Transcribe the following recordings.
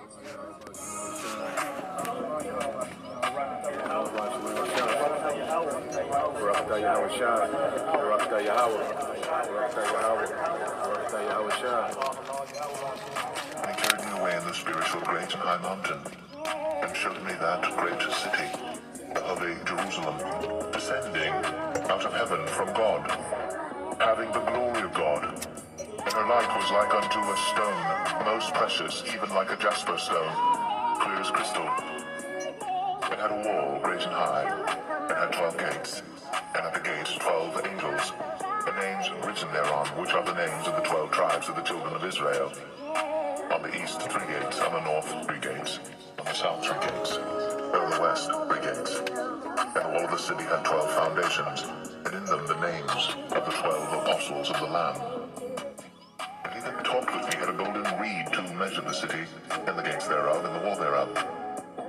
He carried me away in the spiritual great and high mountain, and showed me that great city, the holy Jerusalem, descending out of heaven from God, having the glory of God. And her light was like unto a stone, most precious, even like a jasper stone, clear as crystal. It had a wall great and high, and had 12 gates, and at the gates 12 angels, the names written thereon, which are the names of the 12 tribes of the children of Israel. On the east 3 gates, on the north 3 gates, on the south 3 gates, and on the west 3 gates. And the wall of the city had 12 foundations, and in them the names of the 12 apostles of the Lamb. And he that talked with me had a golden reed to measure the city, and the gates thereof, and the wall thereof.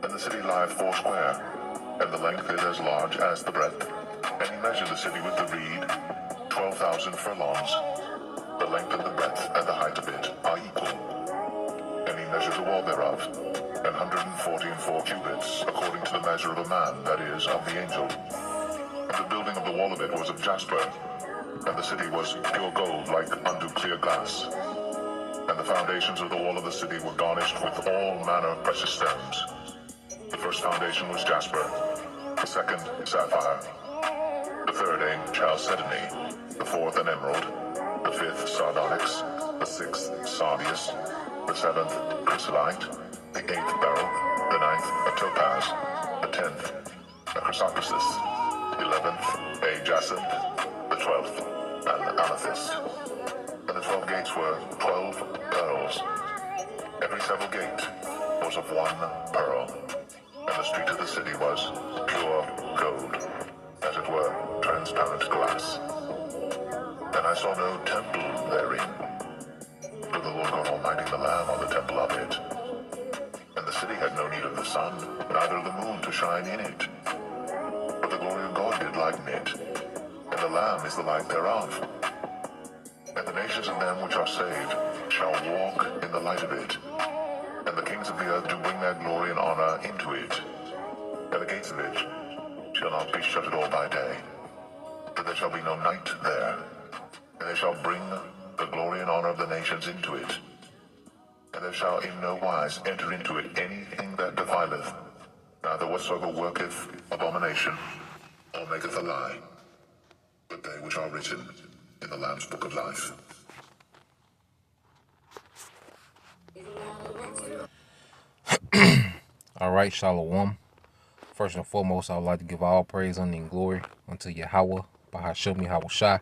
And the city lieth foursquare, and the length is as large as the breadth. And he measured the city with the reed, 12,000 furlongs. The length and the breadth and the height of it are equal. And he measured the wall thereof, 144 cubits, according to the measure of a man, that is, of the angel. And the building of the wall of it was of jasper, and the city was pure gold like unto clear glass. And the foundations of the wall of the city were garnished with all manner of precious stones. The first foundation was jasper, the second sapphire, the third chalcedony, the fourth an emerald, the fifth sardonyx, the sixth sardius, the seventh chrysolite, the eighth beryl, the ninth a topaz, the 10th a chrysoprasus, the 11th a jacinth, the 12th an amethyst. And the 12 gates were 12 pearls. Every several gate was of 1 pearl. And the street of the city was pure gold, as it were transparent glass. And I saw no temple therein, for the Lord God Almighty the Lamb are the temple of it. And the city had no need of the sun, neither of the moon to shine in it. But the glory of God did lighten it, and the Lamb is the light thereof. And the nations of them which are saved shall walk in the light of it. And the kings of the earth do bring their glory and honor into it. And the gates of it shall not be shut at all by day, that there shall be no night there. And they shall bring the glory and honor of the nations into it. And there shall in no wise enter into it anything that defileth, neither whatsoever worketh abomination, or maketh a lie, but they which are written in the Lamb's book of life. All right, Shalom. First and foremost, I would like to give all praise, honor, and glory unto Yahweh, Bahashemi Hawashai,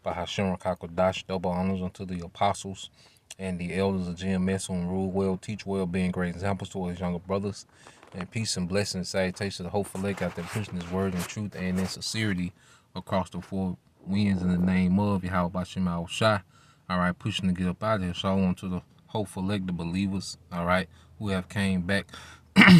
Bahashim Rakakodash, double honors unto the apostles and the elders of GMS who rule well, teach well, being great examples to his younger brothers. And peace and blessings and salutation to the hopeful lake out there pushing his word in truth and in sincerity across the 4 winds in the name of Yahweh Bahashemi Hawashai. All right, pushing to get up out of here. Shalom to the hopeful elect, the believers, all right, who have came back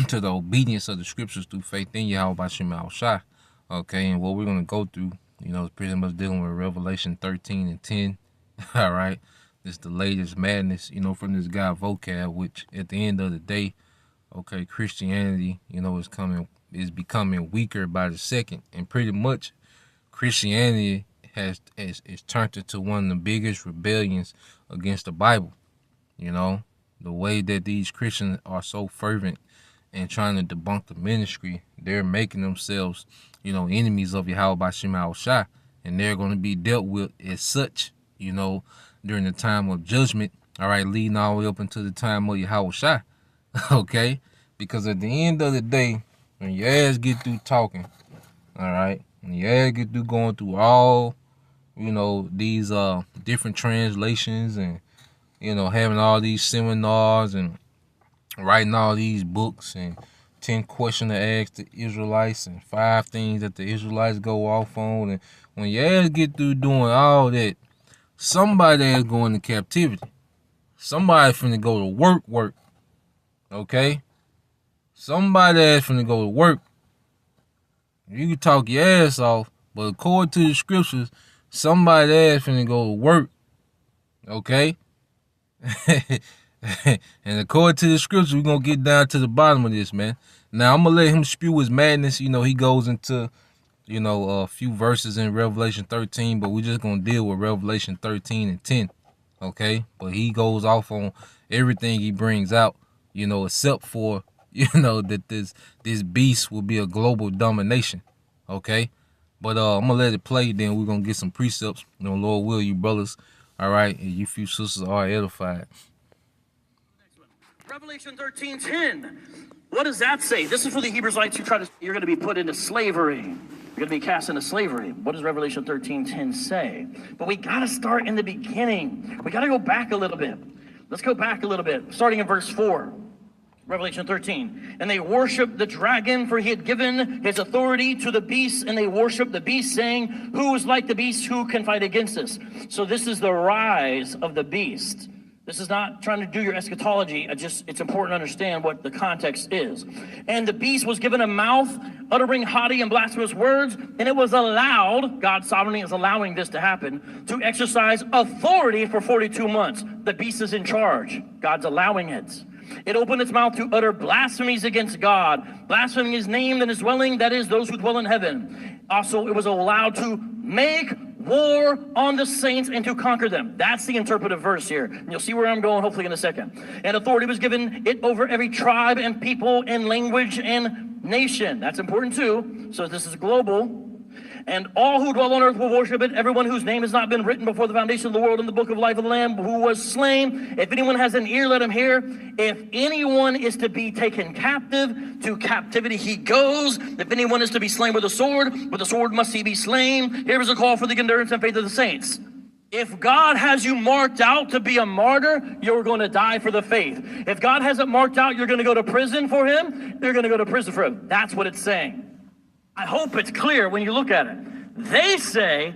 to the obedience of the scriptures through faith in Yahweh Bahashemi Hawashai. Okay, and what we're going to go through, is pretty much dealing with Revelation 13 and 10. All right, this is the latest madness, from this guy Vocab, which at the end of the day, okay, Christianity, is becoming weaker by the second, and pretty much Christianity is turned into one of the biggest rebellions against the Bible. The way that these Christians are so fervent and trying to debunk the ministry, they're making themselves, enemies of Yahweh Bahashemi Hawashai, and they're going to be dealt with as such, during the time of judgment, all right, leading all the way up into the time of Yahweh, okay? Because at the end of the day, when your ass get through talking, all right, when your ass get through going through all, these different translations and, having all these seminars and writing all these books and 10 questions to ask the Israelites and 5 things that the Israelites go off on. And when your ass get through doing all that, somebody is going to captivity. Somebody finna go to work. Okay? Somebody ass finna go to work. You can talk your ass off, but according to the scriptures, somebody ass finna go to work. Okay? And according to the scripture, we're going to get down to the bottom of this, man. Now, I'm going to let him spew his madness. You know, he goes into, you know, a few verses in Revelation 13, but we're just going to deal with Revelation 13 and 10, okay? But he goes off on everything he brings out, you know, except for, you know, that this beast will be a global domination, okay? But I'm going to let it play, then we're going to get some precepts. You know, Lord will, you brothers, all right, and you few sisters are edified. Revelation 13:10. What does that say? This is for the Hebrewites who you're going to be put into slavery. You're going to be cast into slavery. What does Revelation 13:10 say? But we got to start in the beginning. We got to go back a little bit. Let's go back a little bit, starting in verse 4. Revelation 13. And they worshiped the dragon, for he had given his authority to the beast, and they worshiped the beast, saying, who is like the beast? Who can fight against us? So this is the rise of the beast. This is not trying to do your eschatology. It's important to understand what the context is. And the beast was given a mouth, uttering haughty and blasphemous words, and it was allowed, God sovereignly is allowing this to happen, to exercise authority for 42 months. The beast is in charge. God's allowing it. It opened its mouth to utter blasphemies against God, blaspheming his name and his dwelling, that is, those who dwell in heaven. Also, it was allowed to make war on the saints and to conquer them. That's the interpretive verse here. And you'll see where I'm going hopefully in a second. And authority was given it over every tribe and people and language and nation. That's important too. So this is global. And all who dwell on earth will worship it, everyone whose name has not been written before the foundation of the world in the book of life of the Lamb who was slain. If anyone has an ear, let him hear. If anyone is to be taken captive, to captivity he goes. If anyone is to be slain with a sword must he be slain. Here is a call for the endurance and faith of the saints. If God has you marked out to be a martyr, you're going to die for the faith. If God has it marked out, you're going to go to prison for him, you're going to go to prison for him. That's what it's saying. I hope it's clear when you look at it. They say,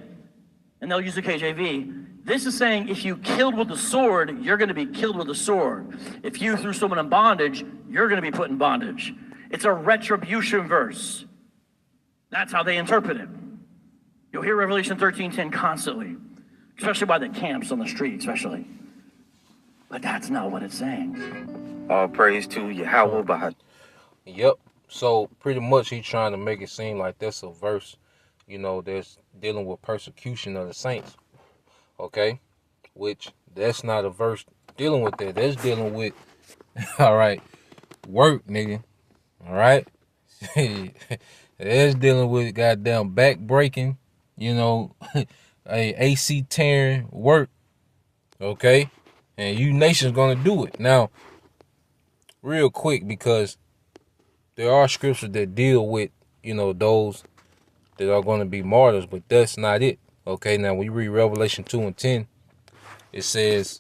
and they'll use the KJV, this is saying if you killed with the sword, you're going to be killed with the sword. If you threw someone in bondage, you're going to be put in bondage. It's a retribution verse. That's how they interpret it. You'll hear Revelation 13:10 constantly, especially by the camps on the street, especially. But that's not what it's saying. All praise to Yahweh. Yep. So pretty much he's trying to make it seem like that's a verse, you know, that's dealing with persecution of the saints. Okay? Which that's not a verse dealing with that. That's dealing with, all right, work, nigga. All right? That's dealing with goddamn back breaking, you know, a AC tearing work. Okay? And you nations gonna do it. Now, real quick, because there are scriptures that deal with, you know, those that are going to be martyrs, but that's not it. Okay, now when you read Revelation 2 and 10, it says,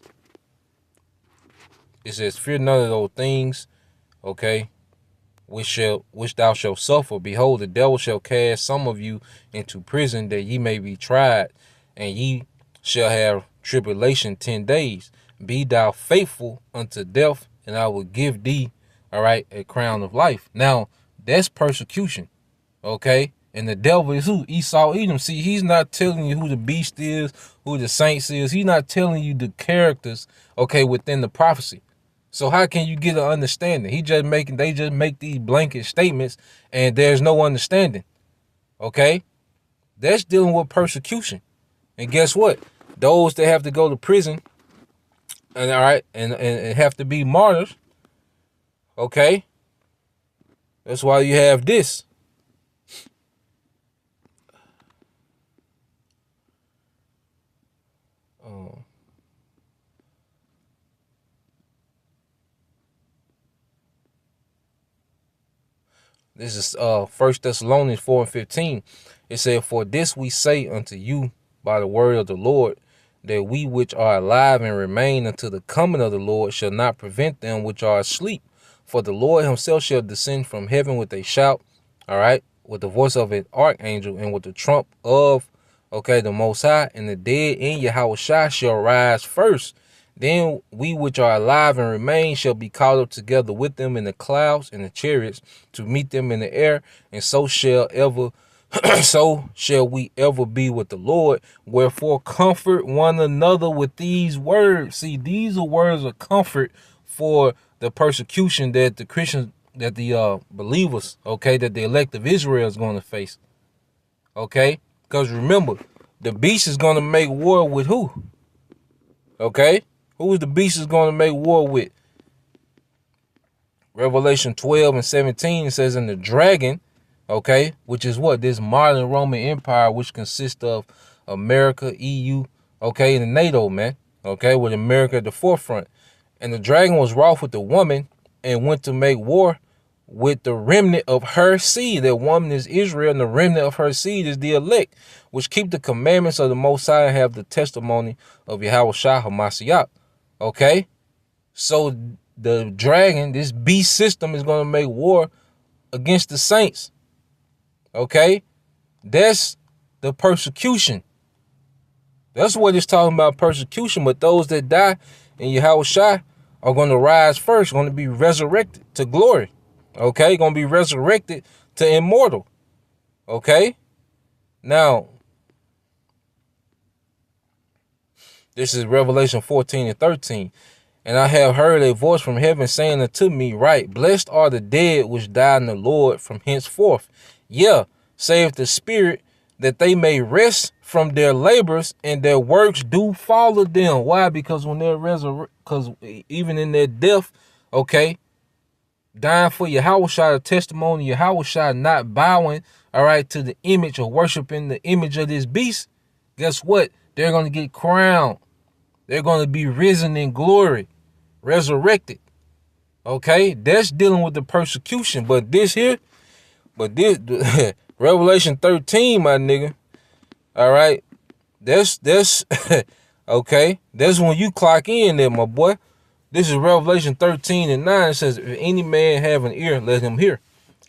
fear none of those things, okay, which thou shalt suffer. Behold, the devil shall cast some of you into prison, that ye may be tried, and ye shall have tribulation 10 days. Be thou faithful unto death, and I will give thee, all right, a crown of life. Now, that's persecution, okay? And the devil is who? Esau, Edom. See, he's not telling you who the beast is, who the saints is. He's not telling you the characters, okay, within the prophecy. So how can you get an understanding? They just make these blanket statements, and there's no understanding, okay? That's dealing with persecution. And guess what? Those that have to go to prison, and all right, and have to be martyrs, okay? That's why you have this. This is 1 Thessalonians 4 and 15. It said, for this we say unto you by the word of the Lord, that we which are alive and remain until the coming of the Lord shall not prevent them which are asleep. For the Lord himself shall descend from heaven with a shout, all right, with the voice of an archangel, and with the trump of, okay, the Most High, and the dead in Yahweh shall rise first. Then we which are alive and remain shall be caught up together with them in the clouds and the chariots to meet them in the air, and so shall we ever be with the Lord. Wherefore comfort one another with these words. See, these are words of comfort for the persecution that the Christians, that the believers, okay, that the elect of Israel is going to face. Okay? Because remember, the beast is going to make war with who? Okay? Who is the beast is going to make war with? Revelation 12 and 17 says, in the dragon, okay, which is what? This modern Roman Empire, which consists of America, EU, okay, and NATO, man. Okay, with America at the forefront. And the dragon was wroth with the woman and went to make war with the remnant of her seed. That woman is Israel, and the remnant of her seed is the elect, which keep the commandments of the Most High and have the testimony of Yahweh Shah HaMashiach. Okay? So the dragon, this beast system, is going to make war against the saints. Okay? That's the persecution. That's what it's talking about, persecution. But those that die in Yahweh Shah are going to rise first, going to be resurrected to glory. Okay? Going to be resurrected to immortal. Okay? Now, this is Revelation 14 and 13. And I have heard a voice from heaven saying unto me, right, blessed are the dead which die in the Lord from henceforth. Yeah, saith the Spirit, that they may rest from their labors and their works do follow them. Why? Because when they're resurrected, because even in their death, okay, dying for Yahweh Shah, the testimony, Yahweh Shah not bowing, all right, to the image or worshiping the image of this beast, guess what? They're going to get crowned. They're going to be risen in glory, resurrected. Okay, that's dealing with the persecution. But this Revelation 13, my nigga. All right, that's okay. That's when you clock in there, my boy. This is Revelation 13 and 9. It says, if any man have an ear, let him hear.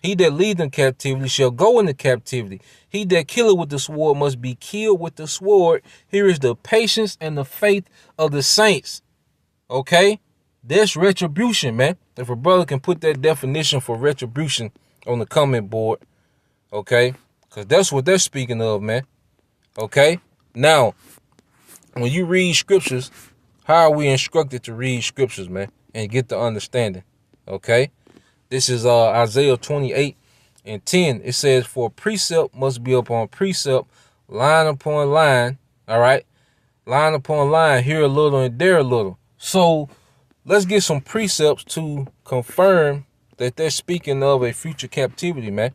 He that leadeth in captivity shall go into captivity. He that killeth with the sword must be killed with the sword. Here is the patience and the faith of the saints. Okay? That's retribution, man. If a brother can put that definition for retribution on the comment board, okay? Because that's what they're speaking of, man. Okay? Now, when you read scriptures, how are we instructed to read scriptures, man? And get the understanding, okay? This is Isaiah 28 and 10. It says, for precept must be upon precept, line upon line, all right? Line upon line, here a little and there a little. So let's get some precepts to confirm that they're speaking of a future captivity, man.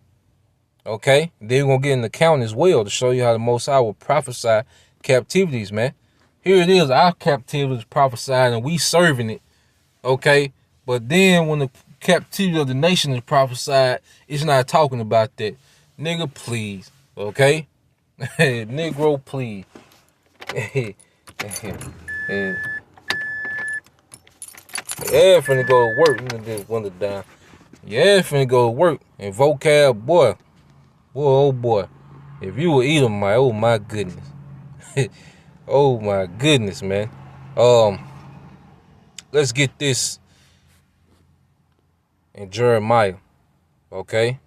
Okay? Then we're going to get an account as well to show you how the Most High will prophesy captivities, man. Here it is, our captivity is prophesied and we serving it, okay? But then when the captivity of the nation is prophesied, it's not talking about that. Nigga, please, okay? Negro, please. Yeah, finna go to work. You just wonder down. Yeah, finna go to work. And vocab, boy, oh boy. If you would eat them, oh my goodness. Oh my goodness, man. Let's get this in Jeremiah, okay?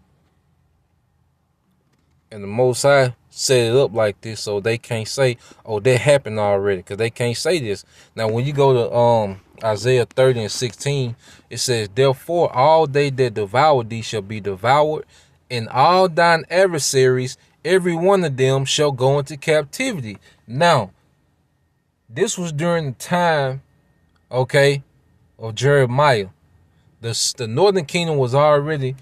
And the Most High set it up like this so they can't say, oh, that happened already, because they can't say this. Now, when you go to Isaiah 30 and 16, it says, therefore all they that devour thee shall be devoured, and all thine adversaries, every one of them shall go into captivity. Now, this was during the time, okay, of Jeremiah. The northern kingdom was already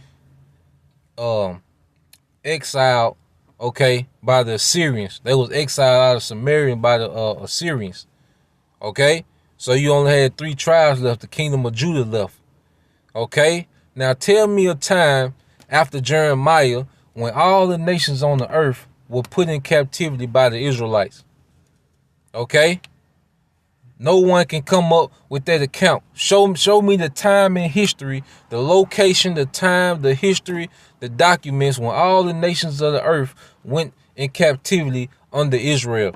exiled, okay, by the Assyrians. They was exiled out of Samaria by the Assyrians. Okay? So you only had 3 tribes left. The kingdom of Judah left. Okay? Now tell me a time after Jeremiah when all the nations on the earth were put in captivity by the Israelites. Okay? No one can come up with that account. Show me the time in history, the location, the time, the history, the documents when all the nations of the earth went in captivity under Israel.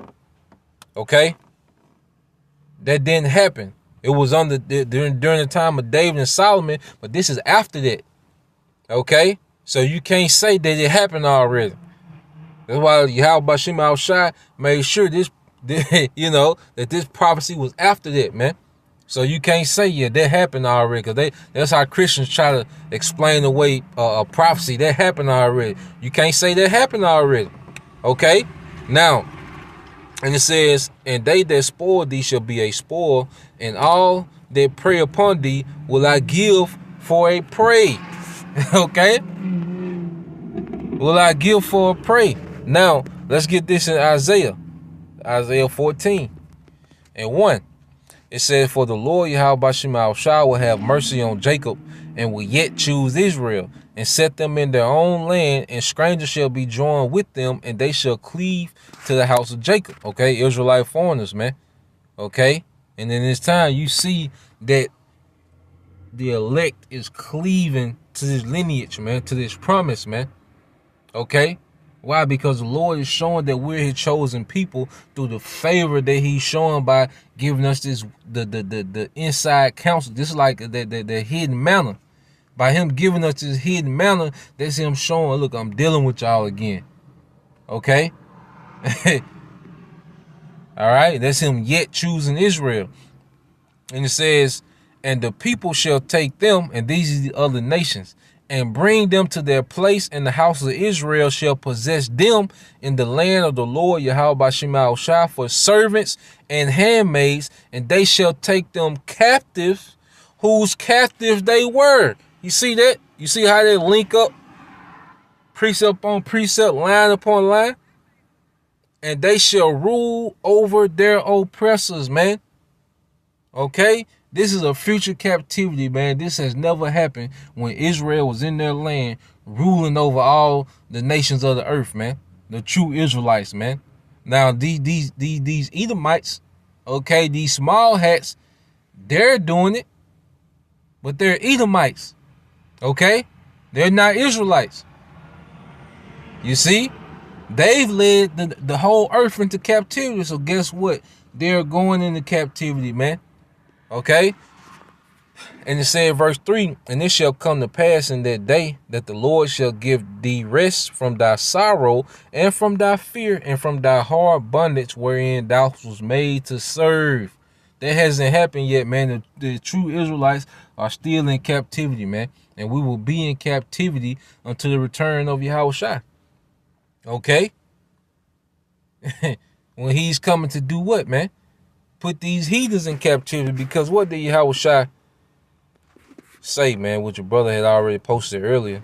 Okay? That didn't happen. It was during the time of David and Solomon, but this is after that. Okay? So you can't say that it happened already. That's why Yahweh Shai made sure this, you know, that this prophecy was after that, man. So you can't say, yeah, that happened already, because that's how Christians try to explain away a prophecy. That happened already. You can't say that happened already. Okay? Now, and it says, and they that spoil thee shall be a spoil, and all that prey upon thee will I give for a prey. Okay? Will I give for a prey? Now, let's get this in Isaiah 14:1. It says, for the Lord Yahweh Shah will have mercy on Jacob, and will yet choose Israel, and set them in their own land, and strangers shall be joined with them, and they shall cleave to the house of Jacob. Okay, Israelite foreigners, man. Okay, and in this time, you see that the elect is cleaving to this lineage, man, to this promise, man. Okay, why? Because the Lord is showing that we're his chosen people through the favor that he's showing by giving us this the inside counsel. This is like the hidden manna. By him giving us this hidden manna, that's him showing, look, I'm dealing with y'all again. Okay? All right? That's him yet choosing Israel. And it says, and the people shall take them, and these are the other nations, and bring them to their place, and the house of Israel shall possess them in the land of the Lord Yahweh Shema Shah for servants and handmaids, and they shall take them captive, whose captives they were. You see that? You see how they link up? Precept upon precept, line upon line. And they shall rule over their oppressors, man. Okay? This is a future captivity, man. This has never happened when Israel was in their land ruling over all the nations of the earth, man. The true Israelites, man. Now, these Edomites, okay, these small hats, they're doing it, but they're Edomites, okay? They're not Israelites. You see? They've led the whole earth into captivity, so guess what? They're going into captivity, man. Okay? And it said, verse 3, and it shall come to pass in that day that the Lord shall give thee rest from thy sorrow and from thy fear and from thy hard bondage wherein thou was made to serve. That hasn't happened yet, man. The true Israelites are still in captivity, man. And we will be in captivity until the return of Yahweh. Okay? When he's coming to do what, man? Put these heathens in captivity, because what did Yahweh say, man, what your brother had already posted earlier?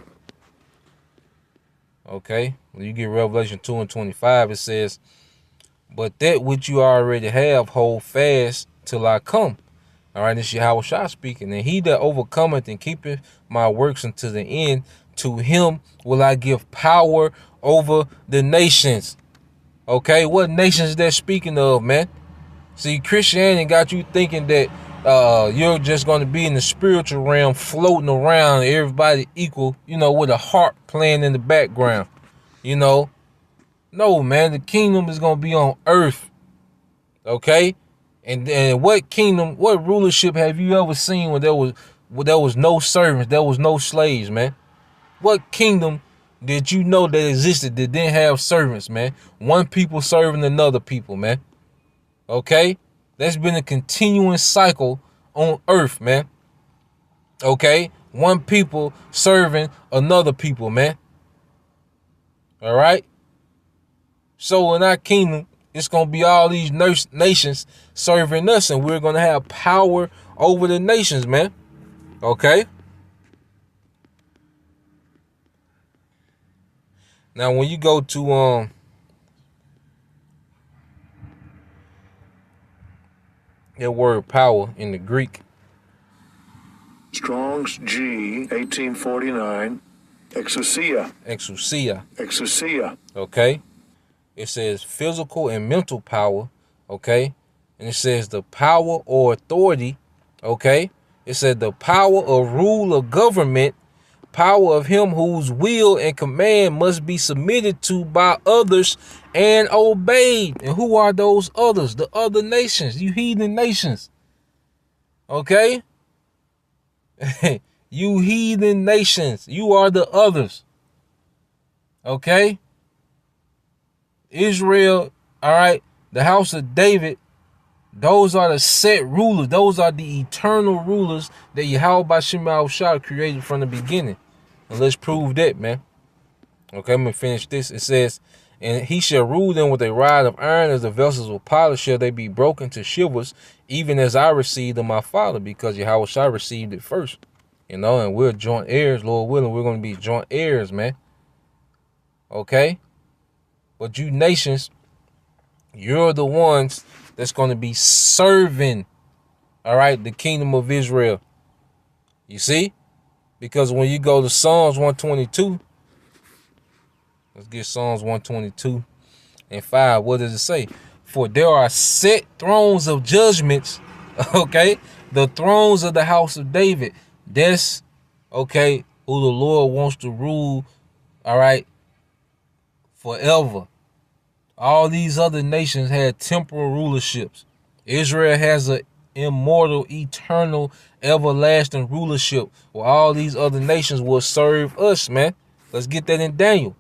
Okay? When you get Revelation 2:25, it says, but that which you already have, hold fast till I come. All right, this is Yahweh speaking. And he that overcometh and keepeth my works unto the end, to him will I give power over the nations. Okay, what nations they're speaking of, man? See, Christianity got you thinking that you're just going to be in the spiritual realm floating around, everybody equal, with a harp playing in the background. No, man, the kingdom is going to be on earth. Okay? And what kingdom, what rulership have you ever seen when there was no servants, there was no slaves, man? What kingdom did you know that existed that didn't have servants, man? One people serving another people, man. Okay? That's been a continuing cycle on earth, man. Okay? One people serving another people, man. All right? So in our kingdom, it's going to be all these nations serving us, and we're going to have power over the nations, man. Okay? Now, when you go to that word power in the Greek, Strong's G 1849, exousia. Exousia. Okay? It says physical and mental power, okay? And it says the power or authority, okay? It said the power of rule of government, power of him whose will and command must be submitted to by others and obeyed. And who are those others? The other nations, you heathen nations. Okay? You heathen nations, you are the others. Okay? Israel, all right, the house of David, Those are the set rulers. Those are the eternal rulers that Yahweh Bashim Yahushua created from the beginning. And let's prove that, man. Okay, I'm going to finish this. It says, and he shall rule them with a rod of iron, as the vessels of polished shall they be broken to shivers, even as I received of my father, because Yahushua received it first. You know, and we're joint heirs, Lord willing. We're going to be joint heirs, man. Okay? But you nations, you're the ones that's going to be serving, all right, the kingdom of Israel. You see? Because when you go to Psalms 122, let's get Psalms 122 and 5. What does it say? For there are set thrones of judgments, okay? The thrones of the house of David. That's, okay, who the Lord wants to rule, all right, forever. All these other nations had temporal rulerships. Israel has an immortal, eternal, everlasting rulership where all these other nations will serve us, man. Let's get that in Daniel.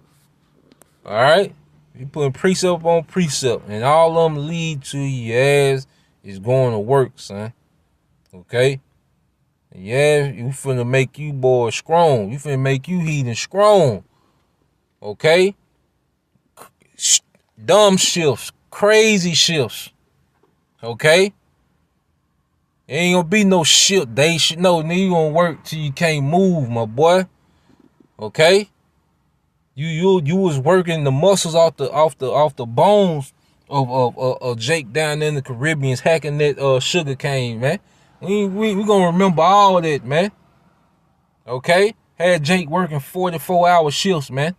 All right? You putting precept on precept, and all of them lead to your ass is going to work, son. Okay? Yeah, you finna make you boys strong. You finna make you heathen strong. Okay? Dumb shifts, crazy shifts. Okay? Ain't gonna be no shift. They should know. You gonna work till you can't move, my boy. Okay? You was working the muscles off the bones of Jake down in the Caribbeans hacking that sugar cane, man. We gonna remember all that, man. Okay? Had Jake working 44-hour shifts, man.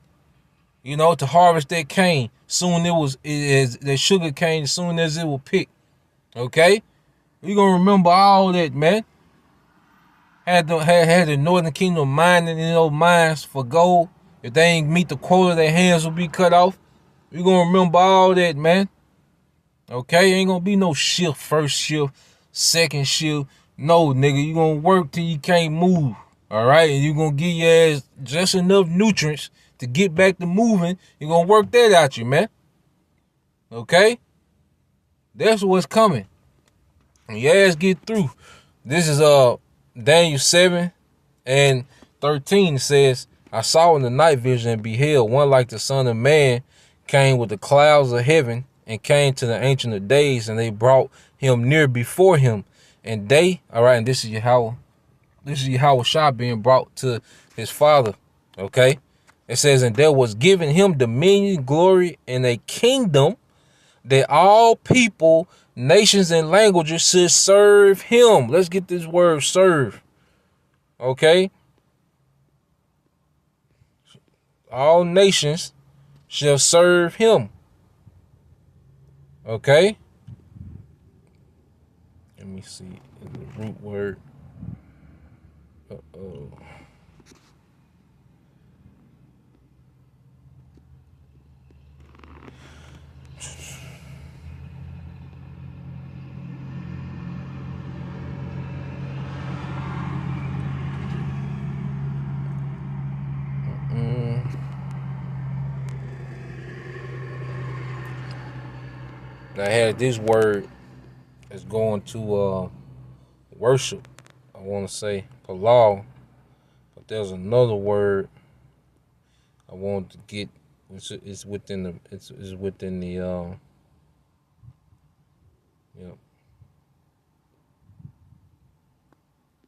You know, to harvest that cane. Soon that sugar cane, as soon as it was picked. Okay? We gonna remember all that, man. Had the Northern Kingdom mining in those mines for gold. If they ain't meet the quota, their hands will be cut off. We gonna remember all that, man. Okay? Ain't gonna be no shift, first shift, second shift. No, nigga, you gonna work till you can't move. All right? And you gonna give your ass just enough nutrients to get back to moving. You gonna work that out you, man. Okay? That's what's coming. And your ass get through. This is Daniel 7 and 13. It says, I saw in the night vision and beheld one like the Son of Man came with the clouds of heaven and came to the Ancient of Days, and they brought him near before him. And they, all right, and this is Yahweh Shah being brought to his father. Okay? It says, and there was given him dominion, glory, and a kingdom that all people, nations, and languages should serve him. Let's get this word serve. Okay? All nations shall serve him. Okay? Let me see. The root word. Uh-oh. I had this word that's going to worship. I want to say halal, but there's another word I want to get. It's within the. It's within the.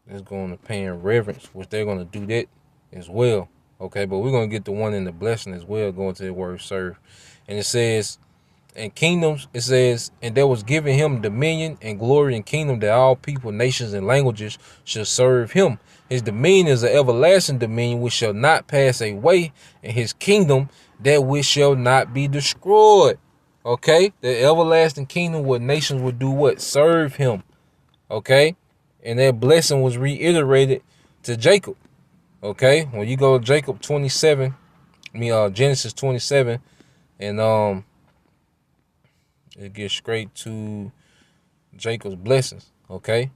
It's going to paying reverence, which they're going to do that as well. Okay, but we're going to get the one in the blessing as well, going to the word serve. And it says, and kingdoms, it says, and there was given him dominion and glory and kingdom that all people, nations, and languages should serve him. His dominion is an everlasting dominion which shall not pass away, and his kingdom that which shall not be destroyed. Okay, the everlasting kingdom where nations would do what? Serve him. Okay, and that blessing was reiterated to Jacob. Okay, when you go to Jacob 27, Genesis 27, and it gets straight to Jacob's blessings. Okay,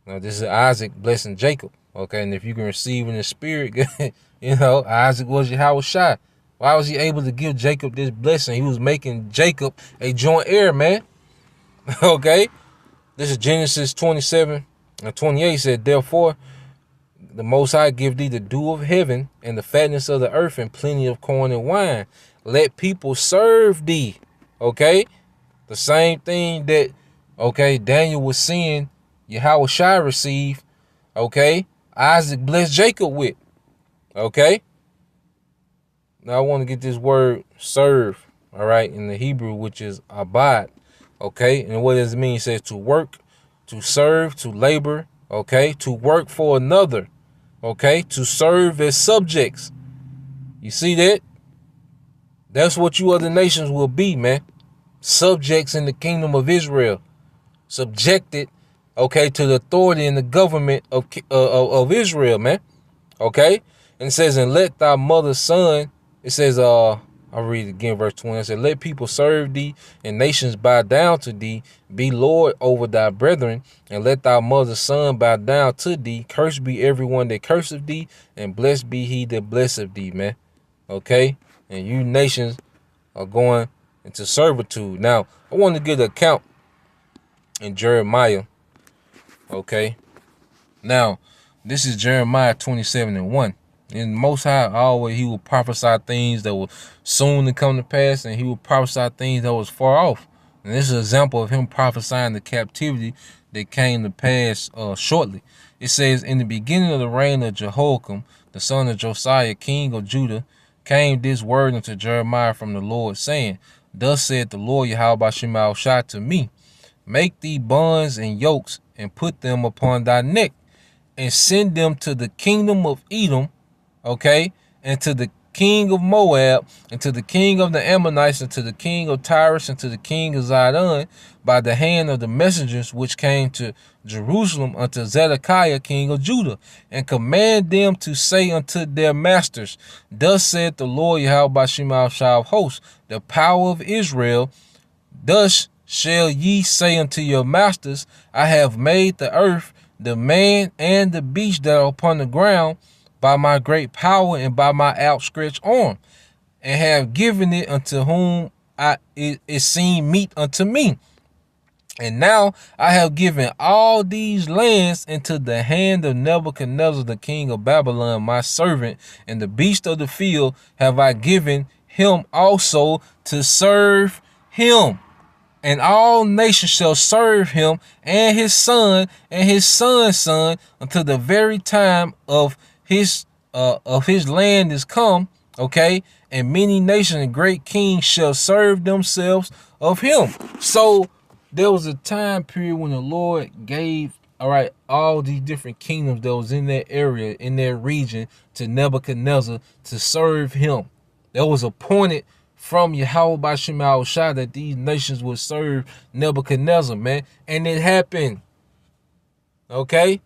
now this is Isaac blessing Jacob. Okay, and if you can receive in the spirit, Isaac was Yahweh Shai. Why was he able to give Jacob this blessing? He was making Jacob a joint heir, man. Okay, This is Genesis 27 and 28 said, therefore, the Most High give thee the dew of heaven and the fatness of the earth and plenty of corn and wine. Let people serve thee. Okay? The same thing that, okay, Daniel was seeing Yahweh Shai receive, okay, Isaac blessed Jacob with. Okay? Now I want to get this word serve, all right, in the Hebrew, which is abad. Okay? And what does it mean? It says to work, to serve, to labor, okay, to work for another, okay, to serve as subjects. You see that? That's what you other nations will be, man. Subjects in the kingdom of Israel. Subjected, okay, to the authority and the government of Israel, man. Okay? And it says, and let thy mother's son, it says, I'll read it again, verse 20. It says, let people serve thee and nations bow down to thee. Be Lord over thy brethren, and let thy mother's son bow down to thee. Cursed be everyone that curseth thee, and blessed be he that blesseth thee, man. Okay? And you nations are going into servitude. Now, I want to give an account in Jeremiah. Okay? Now, this is Jeremiah 27 and 1. And Most High always, he will prophesy things that will soon to come to pass, and he will prophesy things that was far off. And this is an example of him prophesying the captivity that came to pass shortly. It says, in the beginning of the reign of Jehoiakim, the son of Josiah, king of Judah, came this word unto Jeremiah from the Lord, saying, thus said the Lord Yahweh Bashim Al-Shai to me, make thee bonds and yokes, and put them upon thy neck, and send them to the kingdom of Edom, okay, and to the king of Moab, and to the king of the Ammonites, and to the king of Tyrus, and to the king of Zidon, by the hand of the messengers which came to Jerusalem unto Zedekiah king of Judah, and command them to say unto their masters, thus said the Lord Yahweh Bashim Al-Shai of hosts, the power of Israel, thus shall ye say unto your masters, I have made the earth, the man and the beast that are upon the ground, by my great power and by my outstretched arm, and have given it unto whom it seemed meet unto me. And now I have given all these lands into the hand of Nebuchadnezzar, the king of Babylon, my servant, and the beast of the field have I given him also to serve him. And all nations shall serve him and his son and his son's son until the very time of his land is come. Okay, and many nations and great kings shall serve themselves of him. So there was a time period when the Lord gave, all right, all these different kingdoms that was in that area, in that region, to Nebuchadnezzar to serve him. That was appointed from Yahweh Bashim Al-Shai that these nations would serve Nebuchadnezzar, man. And it happened. Okay?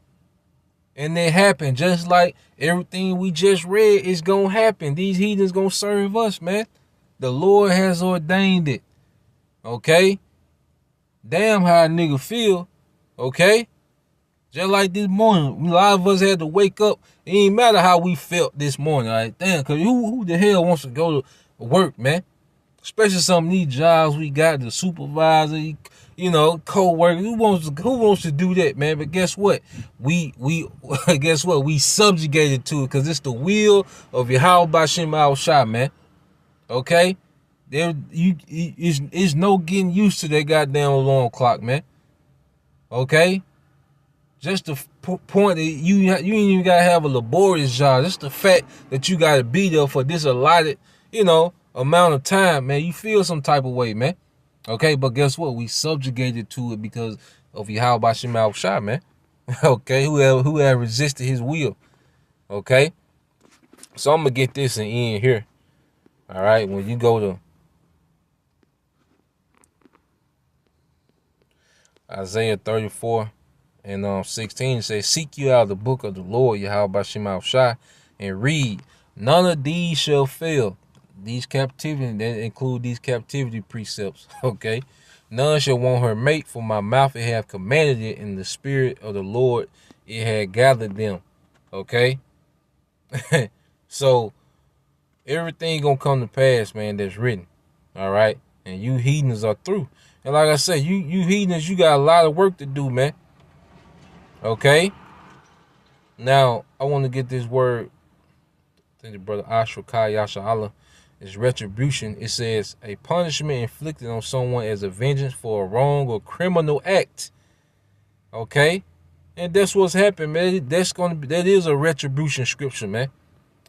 And it happened. Just like everything we just read is going to happen. These heathens going to serve us, man. The Lord has ordained it. Okay? Damn how a nigga feel. Okay? Just like this morning, a lot of us had to wake up. It ain't matter how we felt this morning. All right? Damn, because who the hell wants to go to work, man? Especially some of these jobs we got, the supervisor, you know, co-worker. Who wants to do that, man? But guess what? We guess what? We subjugated to it because it's the will of Yahweh Bashim Al-Shai, man. Okay? It's no getting used to that goddamn alarm clock, man. Okay? Just the point that you ain't even gotta have a laborious job. Just the fact that you gotta be there for this allotted, you know, amount of time, man. You feel some type of way, man. Okay, but guess what? We subjugated to it because of Yahweh Bashim Al-Shai, man. Okay, whoever resisted his will. Okay, so I'm gonna get this and end here. All right, when you go to Isaiah 34 and 16, it says, seek you out the book of the Lord Yahweh Bashim Al-Shai and read. None of these shall fail. These captivity, that include these captivity precepts. Okay, none shall want her mate, for my mouth it have commanded it, in the spirit of the Lord it had gathered them. Okay, so everything gonna come to pass, man. That's written. All right, and you heathens are through. And like I said, you heathens, you got a lot of work to do, man. Okay? Now, I want to get this word. I think the brother Ashra Kai Yasha Allah is retribution. It says a punishment inflicted on someone as a vengeance for a wrong or criminal act. Okay? And that's what's happened, man. That is a retribution scripture, man.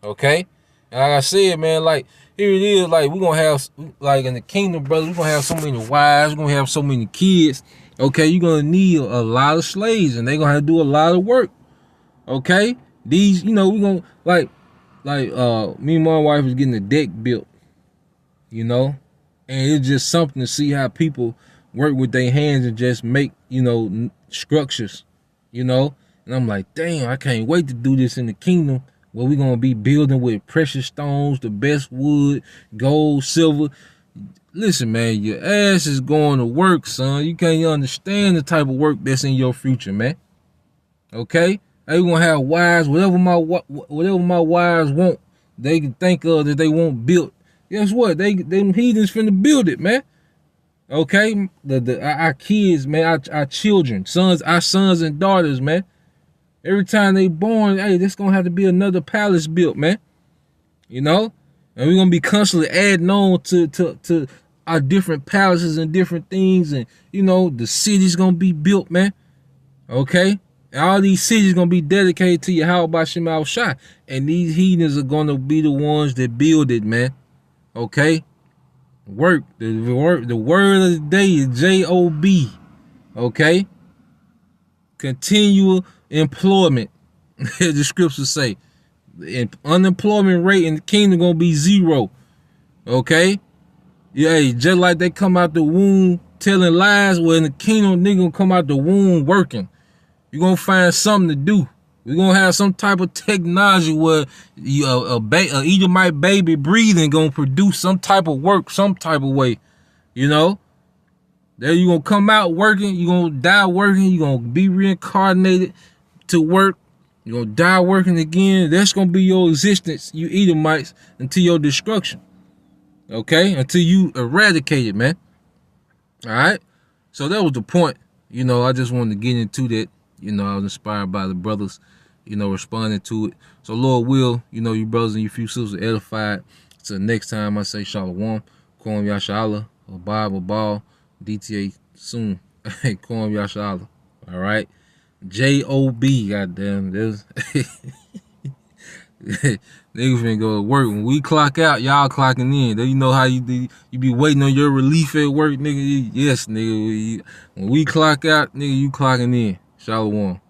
Okay? And like I said, man, like, here it is, like, we're gonna have, like, in the kingdom, brother, we're gonna have so many wives, we're gonna have so many kids. Okay, you're gonna need a lot of slaves, and they're gonna have to do a lot of work. Okay? These, we're gonna, me and my wife was getting a deck built, and it's just something to see how people work with their hands and just make, structures, and I'm like, damn, I can't wait to do this in the kingdom where we're going to be building with precious stones, the best wood, gold, silver. Listen, man, your ass is going to work, son. You can't understand the type of work that's in your future, man. Okay? They going to have wives, whatever my wives want, they can think of that they want built. Guess what? Them heathens finna build it, man. Okay? Our kids, man, our children, our sons and daughters, man. Every time they born, hey, this gonna have to be another palace built, man. And we're gonna be constantly adding on to our different palaces and different things, and the city's gonna be built, man. Okay? And all these cities gonna be dedicated to Yahweh Bashim Al Shai. And these heathens are gonna be the ones that build it, man. Okay? Work. The word of the day is J-O-B. Okay? Continual employment. The scriptures say. The unemployment rate in the kingdom gonna be 0. Okay? Yeah, just like they come out the womb telling lies, well, in the kingdom, nigga gonna come out the womb working. You're gonna find something to do. We're gonna have some type of technology where a Edomite baby breathing gonna produce some type of work, some type of way. There you gonna come out working, you gonna die working, you gonna be reincarnated to work, you gonna die working again. That's gonna be your existence, you Edomites, until your destruction. Okay? Until you eradicate it, man. Alright? So that was the point. I just wanted to get into that. I was inspired by the brothers, responding to it. So Lord will, you brothers and you few sisters are edified. So next time I say Shalom, Kwam Yashala, Abab Ball, DTA soon. Kwam Yashala. All right. J-O-B, goddamn. Niggas finna go to work. When we clock out, y'all clocking in. You know how you be waiting on your relief at work, nigga. Yes, nigga. When we clock out, nigga, you clocking in. Shalom.